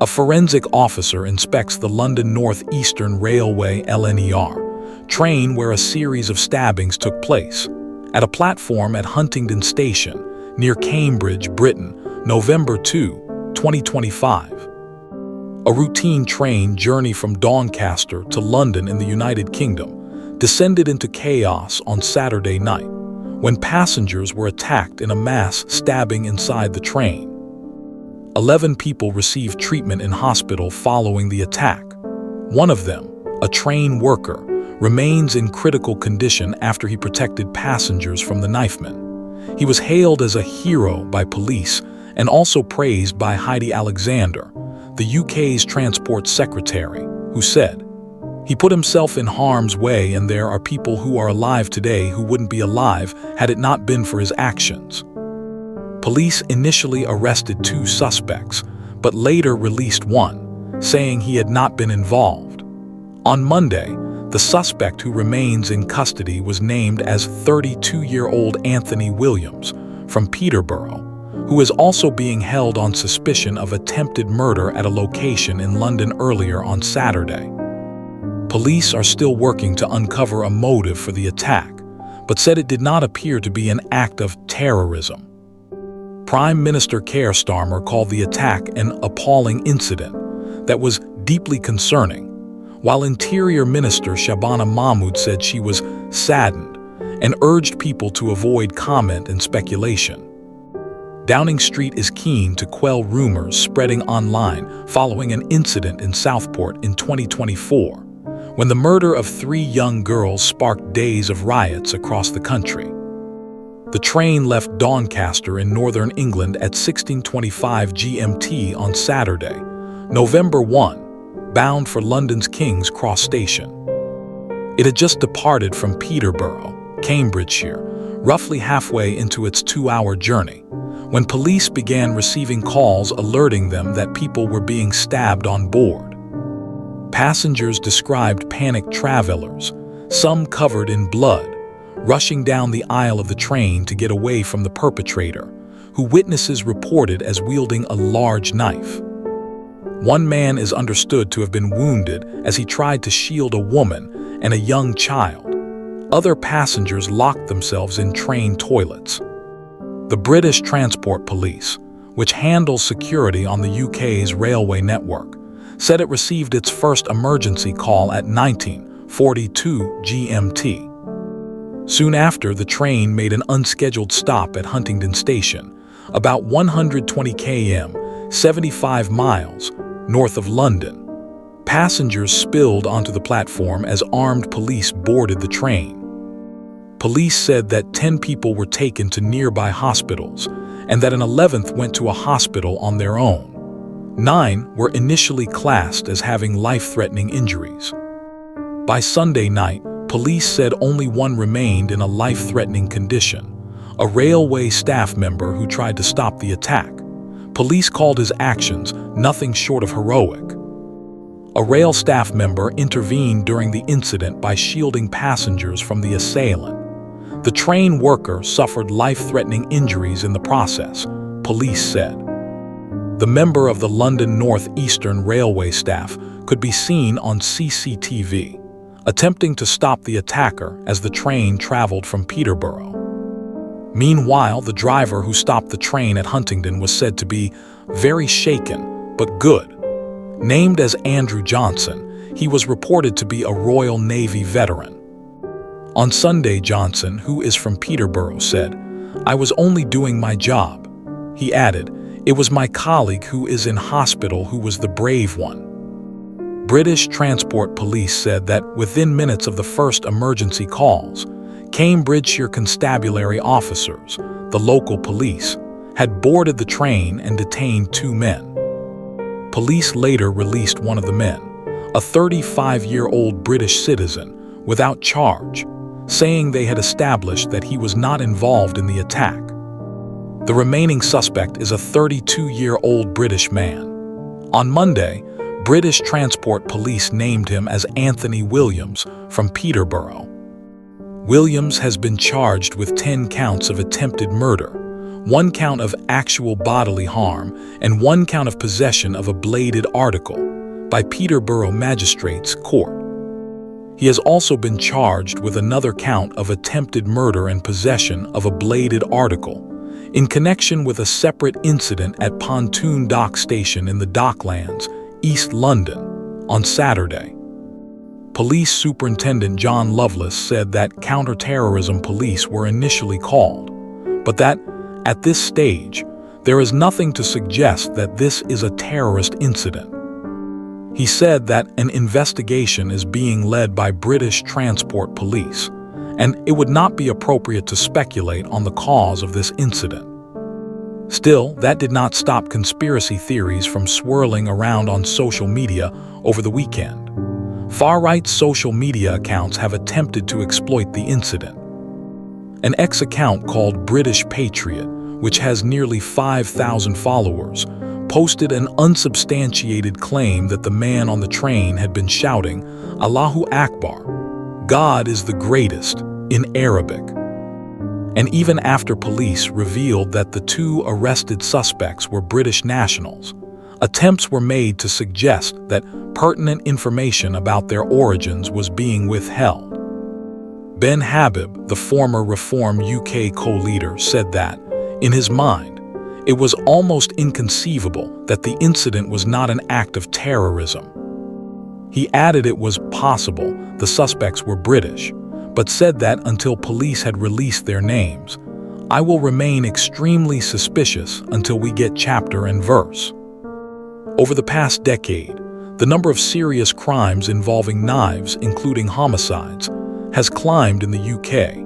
A forensic officer inspects the London North Eastern Railway (LNER) train where a series of stabbings took place, at a platform at Huntingdon Station, near Cambridge, Britain, November 2, 2025. A routine train journey from Doncaster to London in the United Kingdom descended into chaos on Saturday night, when passengers were attacked in a mass stabbing inside the train. 11 people received treatment in hospital following the attack. One of them, a train worker, remains in critical condition after he protected passengers from the knifeman. He was hailed as a hero by police and also praised by Heidi, the UK's Transport Secretary, who said, "He put himself in harm's way, and there are people who are alive today who wouldn't be alive had it not been for his actions." Police initially arrested 2 suspects, but later released one, saying he had not been involved. On Monday, the suspect who remains in custody was named as 32-year-old Anthony Williams from Peterborough, who is also being held on suspicion of attempted murder at a location in London earlier on Saturday. Police are still working to uncover a motive for the attack, but said it did not appear to be an act of terrorism. Prime Minister Keir Starmer called the attack an appalling incident that was deeply concerning, while Interior Minister Shabana Mahmood said she was saddened and urged people to avoid comment and speculation. Downing Street is keen to quell rumors spreading online following an incident in Southport in 2024, when the murder of 3 young girls sparked days of riots across the country. The train left Doncaster in northern England at 16:25 GMT on Saturday, November 1, bound for London's King's Cross Station. It had just departed from Peterborough, Cambridgeshire, roughly halfway into its 2-hour journey, when police began receiving calls alerting them that people were being stabbed on board. Passengers described panicked travelers, some covered in blood, rushing down the aisle of the train to get away from the perpetrator, who witnesses reported as wielding a large knife. One man is understood to have been wounded as he tried to shield a woman and a young child. Other passengers locked themselves in train toilets. The British Transport Police, which handles security on the UK's railway network, said it received its first emergency call at 19:42 GMT. Soon after, the train made an unscheduled stop at Huntingdon Station, about 120 km, 75 miles, north of London. Passengers spilled onto the platform as armed police boarded the train. Police said that 10 people were taken to nearby hospitals, and that an 11th went to a hospital on their own. 9 were initially classed as having life-threatening injuries. By Sunday night, police said only one remained in a life-threatening condition, a railway staff member who tried to stop the attack. Police called his actions nothing short of heroic. A rail staff member intervened during the incident by shielding passengers from the assailant. The train worker suffered life-threatening injuries in the process, police said. The member of the London North Eastern Railway staff could be seen on CCTV, attempting to stop the attacker as the train traveled from Peterborough. Meanwhile, the driver who stopped the train at Huntingdon was said to be very shaken, but good. Named as Andrew Johnson, he was reported to be a Royal Navy veteran. On Sunday, Johnson, who is from Peterborough, said, "I was only doing my job." He added, "It was my colleague who is in hospital who was the brave one." British Transport Police said that within minutes of the first emergency calls, Cambridgeshire constabulary officers, the local police, had boarded the train and detained 2 men. Police later released one of the men, a 35-year-old British citizen, without charge, saying they had established that he was not involved in the attack. The remaining suspect is a 32-year-old British man. On Monday, British Transport Police named him as Anthony Williams from Peterborough. Williams has been charged with 10 counts of attempted murder, 1 count of actual bodily harm, and 1 count of possession of a bladed article by Peterborough Magistrates Court. He has also been charged with another count of attempted murder and possession of a bladed article in connection with a separate incident at Pontoon Dock Station in the Docklands, East London, on Saturday. Police Superintendent John Lovelace said that counter-terrorism police were initially called, but that, at this stage, there is nothing to suggest that this is a terrorist incident. He said that an investigation is being led by British Transport Police, and it would not be appropriate to speculate on the cause of this incident. Still, that did not stop conspiracy theories from swirling around on social media over the weekend. Far-right social media accounts have attempted to exploit the incident. An ex-account called British Patriot, which has nearly 5,000 followers, posted an unsubstantiated claim that the man on the train had been shouting, "Allahu Akbar, God is the greatest," in Arabic. And even after police revealed that the 2 arrested suspects were British nationals, attempts were made to suggest that pertinent information about their origins was being withheld. Ben Habib, the former Reform UK co-leader, said that, in his mind, it was almost inconceivable that the incident was not an act of terrorism. He added it was possible the suspects were British, but said that until police had released their names, "I will remain extremely suspicious until we get chapter and verse." Over the past decade, the number of serious crimes involving knives, including homicides, has climbed in the UK.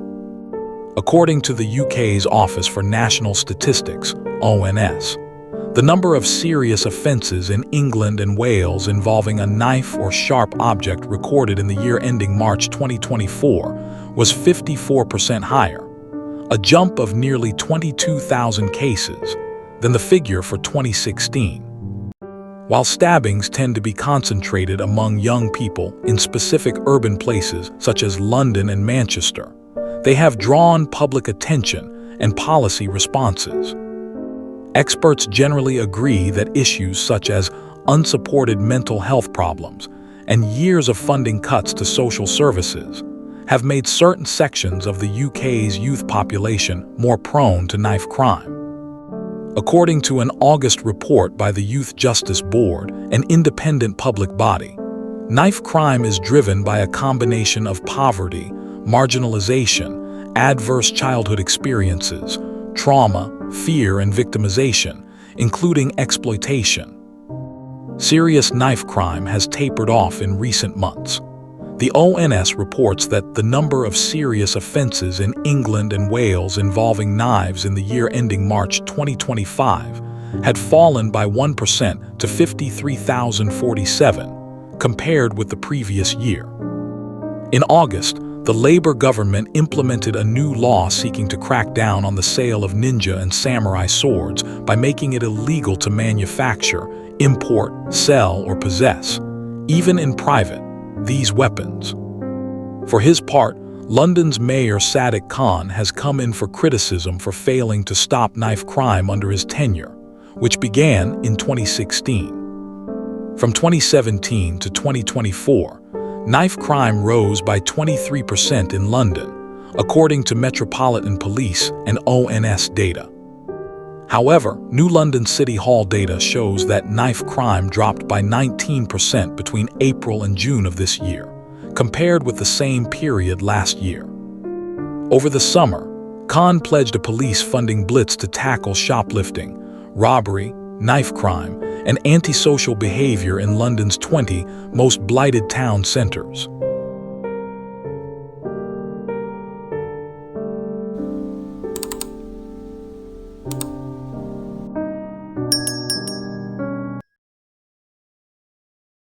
According to the UK's Office for National Statistics, ONS, the number of serious offences in England and Wales involving a knife or sharp object recorded in the year ending March 2024 was 54% higher, a jump of nearly 22,000 cases than the figure for 2016. While stabbings tend to be concentrated among young people in specific urban places such as London and Manchester, they have drawn public attention and policy responses. Experts generally agree that issues such as unsupported mental health problems and years of funding cuts to social services have made certain sections of the UK's youth population more prone to knife crime. According to an August report by the Youth Justice Board, an independent public body, knife crime is driven by a combination of poverty, marginalization, adverse childhood experiences, trauma, fear, and victimization, including exploitation. Serious knife crime has tapered off in recent months. The ONS reports that the number of serious offences in England and Wales involving knives in the year ending March 2025 had fallen by 1% to 53,047, compared with the previous year. In August, the Labour government implemented a new law seeking to crack down on the sale of ninja and samurai swords by making it illegal to manufacture, import, sell, or possess, even in private, these weapons. For his part, London's Mayor Sadiq Khan has come in for criticism for failing to stop knife crime under his tenure, which began in 2016. From 2017 to 2024, knife crime rose by 23% in London, according to Metropolitan Police and ONS data. However, New London City Hall data shows that knife crime dropped by 19% between April and June of this year, compared with the same period last year. Over the summer, Khan pledged a police funding blitz to tackle shoplifting, robbery, knife crime, and antisocial behavior in London's 20 most blighted town centres.